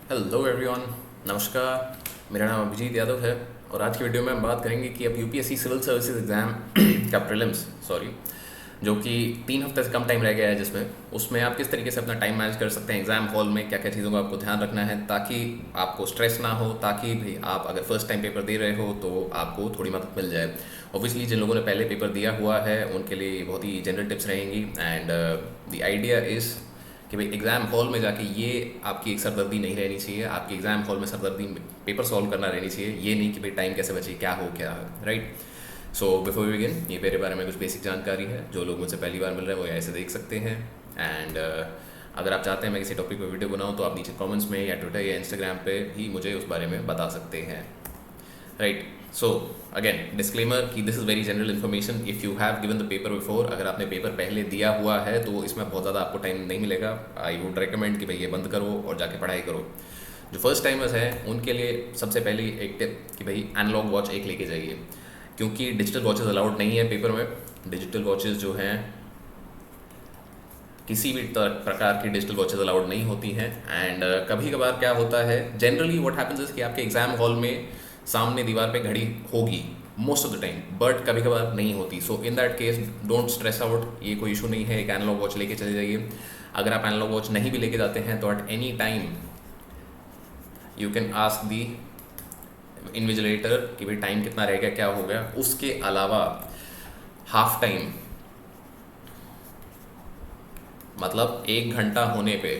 Hello everyone, नमस्कार। मेरा नाम अभिजीत यादव है और आज की वीडियो में हम बात करेंगे कि अब यूपीएससी सिविल सर्विसेज एग्ज़ाम का प्रीलिम्स जो कि 3 हफ्ते से कम टाइम रह गया है, जिसमें उसमें आप किस तरीके से अपना टाइम मैनेज कर सकते हैं। एग्ज़ाम हॉल में क्या क्या चीज़ों का आपको ध्यान रखना है ताकि आपको स्ट्रेस ना हो, ताकि भी आप अगर फर्स्ट टाइम पेपर दे रहे हो तो आपको थोड़ी मदद मिल जाए। ऑब्वियसली जिन लोगों ने पहले पेपर दिया हुआ है उनके लिए बहुत ही जनरल टिप्स रहेंगी एंड द आइडिया इज़ कि भाई एग्ज़ाम हॉल में जाके ये आपकी एक सरदर्दी नहीं रहनी चाहिए। आपकी एग्ज़ाम हॉल में सरदर्दी पेपर सॉल्व करना रहनी चाहिए, ये नहीं कि भाई टाइम कैसे बचे, क्या हो क्या है, right. So before we begin, ये मेरे बारे में कुछ बेसिक जानकारी है। जो लोग मुझसे पहली बार मिल रहे हैं वो ऐसे देख सकते हैं एंड अगर आप चाहते हैं मैं किसी टॉपिक पर वीडियो बनाऊँ तो आप नीचे कमेंट्स में या ट्विटर या इंस्टाग्राम पे भी मुझे उस बारे में बता सकते हैं, राइट। सो अगेन डिस्क्लेमर कि this is very general information. If you have given the paper before, अगर आपने पेपर पहले दिया हुआ है तो इसमें बहुत ज़्यादा आपको टाइम नहीं मिलेगा। आई वुड रिकमेंड कि भाई ये बंद करो और जाके पढ़ाई करो। जो फर्स्ट टाइमर्स हैं उनके लिए सबसे पहली एक टिप कि भाई एनालॉग वॉच एक लेके जाइए, क्योंकि डिजिटल वॉचेस अलाउड नहीं है पेपर में। डिजिटल वॉचेस जो हैं, किसी भी प्रकार की डिजिटल वॉचेस अलाउड नहीं होती हैं एंड कभी कभार क्या होता है, जनरली व्हाट हैपेंस इज कि आपके एग्जाम हॉल में सामने दीवार पे घड़ी होगी most of the time, but कभी कभार नहीं होती। So in that case don't stress out, ये कोई इशू नहीं है। एक एनालॉग वॉच लेके चले जाइए। अगर आप एनालॉग वॉच नहीं भी लेके जाते हैं तो at any time you can ask the invigilator कि भाई टाइम कितना रह गया, क्या हो गया। उसके अलावा हाफ टाइम मतलब 1 घंटा होने पे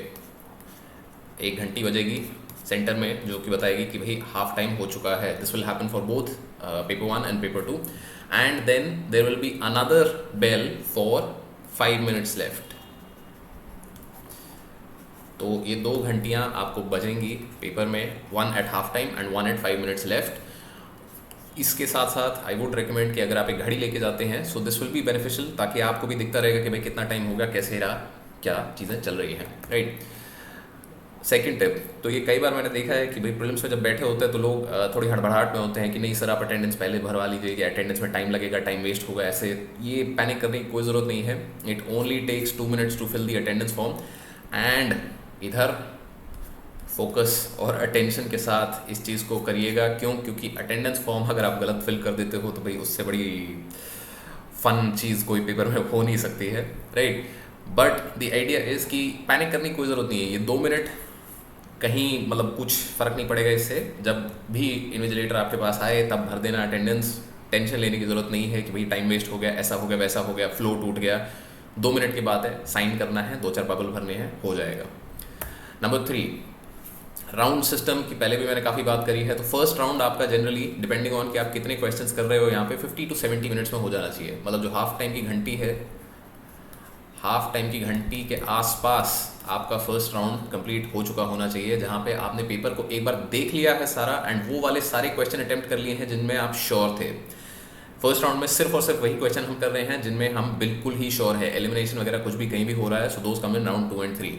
एक घंटी बजेगी सेंटर में जो कि बताएगी कि भाई हाफ टाइम हो चुका है। This will happen for both paper 1 and paper 2 and then there will be another bell for 5 minutes left. तो ये 2 घंटियाँ आपको बजेंगी पेपर में, 1 at half time and 1 at 5 minutes left. इसके साथ साथ आई वुड रिकमेंड कि अगर आप एक घड़ी लेके जाते हैं so this will be beneficial, ताकि आपको भी दिखता रहेगा कि भाई कितना टाइम हो गया, कैसे रहा, क्या चीज़ें चल रही हैं, राइट। सेकंड टिप, तो ये कई बार मैंने देखा है कि भाई प्रीलिम्स में जब बैठे होते हैं तो लोग थोड़ी हड़बड़ाहट में होते हैं कि नहीं सर आप अटेंडेंस पहले भरवा लीजिए, या अटेंडेंस में टाइम लगेगा, टाइम वेस्ट होगा। ऐसे ये पैनिक करने की कोई ज़रूरत नहीं है। It only takes 2 minutes to fill the attendance form and इधर फोकस और अटेंशन के साथ इस चीज़ को करिएगा। क्योंकि अटेंडेंस फॉर्म अगर आप गलत फिल कर देते हो तो भाई उससे बड़ी फन चीज़ कोई पेपर में हो नहीं सकती है, right. But the idea is कि पैनिक करने की कोई ज़रूरत नहीं है। ये 2 मिनट कहीं मतलब कुछ फ़र्क नहीं पड़ेगा इससे। जब भी इन्विजिलेटर आपके पास आए तब भर देना अटेंडेंस। टेंशन लेने की ज़रूरत नहीं है कि भाई टाइम वेस्ट हो गया, ऐसा हो गया, वैसा हो गया, फ्लो टूट गया। 2 मिनट की बात है, साइन करना है, 2-4 बबल भरने हैं, हो जाएगा। नंबर 3, राउंड सिस्टम की पहले भी मैंने काफ़ी बात करी है। तो फर्स्ट राउंड आपका जनरली डिपेंडिंग ऑन कि आप कितने क्वेश्चंस कर रहे हो, यहाँ पे 50 to 70 मिनट्स में हो जाना चाहिए। मतलब जो हाफ टाइम की घंटी है, हाफ टाइम की घंटी के आसपास आपका फर्स्ट राउंड कंप्लीट हो चुका होना चाहिए, जहाँ पे आपने पेपर को एक बार देख लिया है सारा एंड वो वाले सारे क्वेश्चन अटेम्प्ट कर लिए हैं जिनमें आप श्योर थे। फर्स्ट राउंड में सिर्फ और सिर्फ वही क्वेश्चन हम कर रहे हैं जिनमें हम बिल्कुल ही श्योर है, एलिमिनेशन वगैरह कुछ भी कहीं भी हो रहा है। सो दोस्त come in round 2 and 3।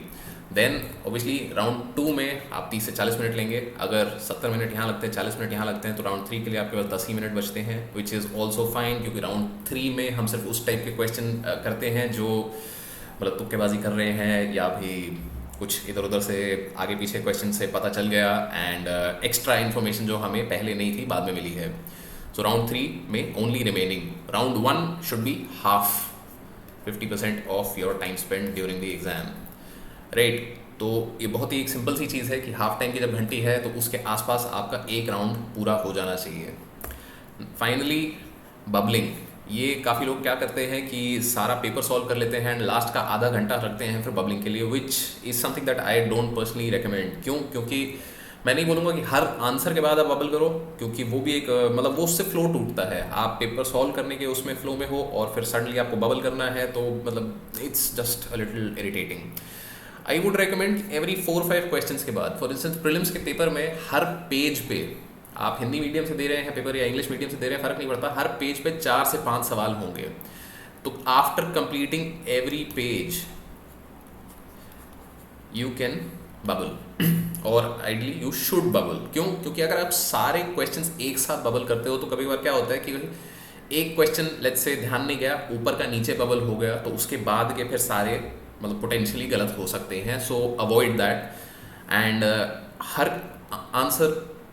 Then obviously round 2 में आप 30 से 40 मिनट लेंगे। अगर 70 मिनट यहाँ लगते हैं, 40 मिनट यहाँ लगते हैं, तो राउंड 3 के लिए आपके पास 10 ही मिनट बचते हैं, विच इज़ ऑल्सो फाइन। क्योंकि राउंड 3 में हम सिर्फ उस टाइप के क्वेश्चन करते हैं जो मतलब तुक्केबाजी कर रहे हैं या भी कुछ इधर उधर से आगे पीछे क्वेश्चन से पता चल गया एंड एक्स्ट्रा इन्फॉर्मेशन जो हमें पहले नहीं थी बाद में मिली है। सो राउंड 3 में only remaining round 1 should be half 50% of your time spend during the exam, right. तो ये बहुत ही एक सिंपल सी चीज़ है कि हाफ टाइम की जब घंटी है तो उसके आसपास आपका एक राउंड पूरा हो जाना चाहिए। फाइनली बबलिंग, ये काफ़ी लोग क्या करते हैं कि सारा पेपर सॉल्व कर लेते हैं एंड लास्ट का आधा घंटा रखते हैं फिर बबलिंग के लिए, which is something that I don't personally recommend. क्योंकि मैं नहीं बोलूँगा कि हर आंसर के बाद आप बबल करो, क्योंकि वो भी एक मतलब वो उससे फ्लो टूटता है। आप पेपर सॉल्व करने के उसमें फ्लो में हो और फिर सडनली आपको बबल करना है तो मतलब it's just a little irritating. I would recommend every 4-5 questions के बाद, फॉर इंस्टेंस प्रीलिम्स के पेपर में हर पेज पे, आप हिंदी मीडियम से दे रहे हैं पेपर या इंग्लिश मीडियम से दे रहे हैं, फ़र्क नहीं पड़ता, हर पेज पे 4 से 5 सवाल होंगे। तो after completing every page you can bubble और आइडली यू शुड बबल। क्योंकि अगर आप सारे क्वेश्चंस एक साथ बबल करते हो तो कभी बार क्या होता है कि एक क्वेश्चन लेट्स से ध्यान नहीं गया, ऊपर का नीचे बबल हो गया, तो उसके बाद के फिर सारे मतलब पोटेंशियली गलत हो सकते हैं। सो avoid that and her answer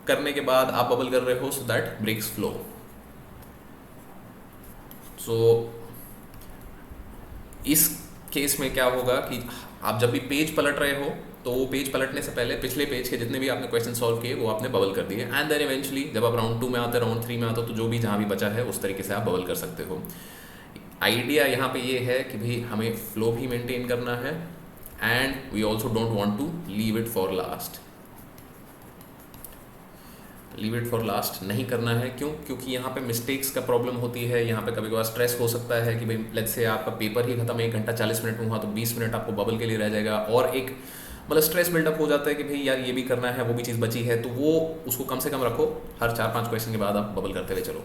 करने के बाद आप बबल कर रहे हो, सो दैट ब्रेक्स फ्लो। सो इस केस में क्या होगा कि आप जब भी पेज पलट रहे हो तो वो पेज पलटने से पहले पिछले पेज के जितने भी आपने क्वेश्चन सॉल्व किए वो आपने बबल कर दिए, एंड देन इवेंचुअली जब आप राउंड 2 में आते हो, राउंड 3 में आते हो, तो जो भी जहाँ भी बचा है उस तरीके से आप बबल कर सकते हो। आइडिया यहाँ पे ये है कि भाई हमें फ्लो भी मेंटेन करना है and we also don't want to leave it for last. Leave it for last नहीं करना है, क्यों? क्योंकि यहाँ पे मिस्टेक्स का प्रॉब्लम होती है। यहाँ पे कभी कभार स्ट्रेस हो सकता है कि भाई लेट्स से आपका पेपर ही खत्म 1 घंटा 40 मिनट में हुआ तो 20 मिनट आपको बबल के लिए रह जाएगा, और एक मतलब स्ट्रेस बिल्डअप हो जाता है कि भाई यार ये भी करना है, वो भी चीज़ बची है, तो वो उसको कम से कम रखो। हर 4-5 क्वेश्चन के बाद आप बबल करते हुए चलो।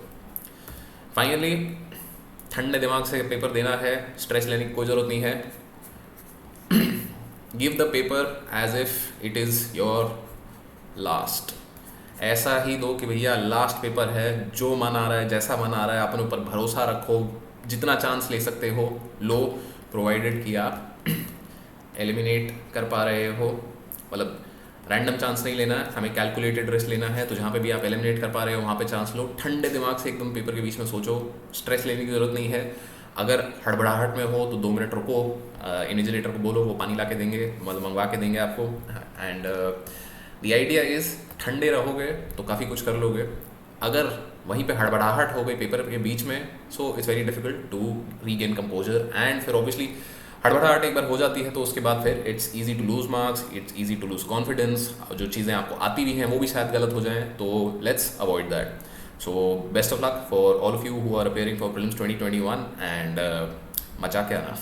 फाइनली ठंडे दिमाग से पेपर देना है, स्ट्रेस लेने की कोई ज़रूरत नहीं है। Give the paper as if it is your last. ऐसा ही दो कि भैया लास्ट पेपर है, जो मन आ रहा है, जैसा मन आ रहा है, अपने ऊपर भरोसा रखो, जितना चांस ले सकते हो लो, प्रोवाइडेड कि आप एलिमिनेट कर पा रहे हो। मतलब रैंडम चांस नहीं लेना है, हमें कैलकुलेटेड रिस्क लेना है, तो जहाँ पे भी आप एलिमिनेट कर पा रहे हो वहाँ पे चांस लो। ठंडे दिमाग से एकदम पेपर के बीच में सोचो, स्ट्रेस लेने की ज़रूरत नहीं है। अगर हड़बड़ाहट में हो तो 2 मिनट रुको, इन्विजिलेटर को बोलो, वो पानी ला के देंगे, मतलब मंगवा के देंगे आपको। एंड द आइडिया इज़ ठंडे रहोगे तो काफ़ी कुछ कर लोगे। अगर वहीं पे हड़बड़ाहट हो गई पेपर के बीच में, so it's very difficult to regain composure, and फिर ऑब्वियसली हड़बड़ाहट एक बार हो जाती है तो उसके बाद फिर it's easy to lose marks, it's easy to lose confidence. जो चीज़ें आपको आती भी हैं वो भी शायद गलत हो जाएं, तो let's avoid that. So best of luck for all of you who are appearing for prelims 2021 and मचा के आना।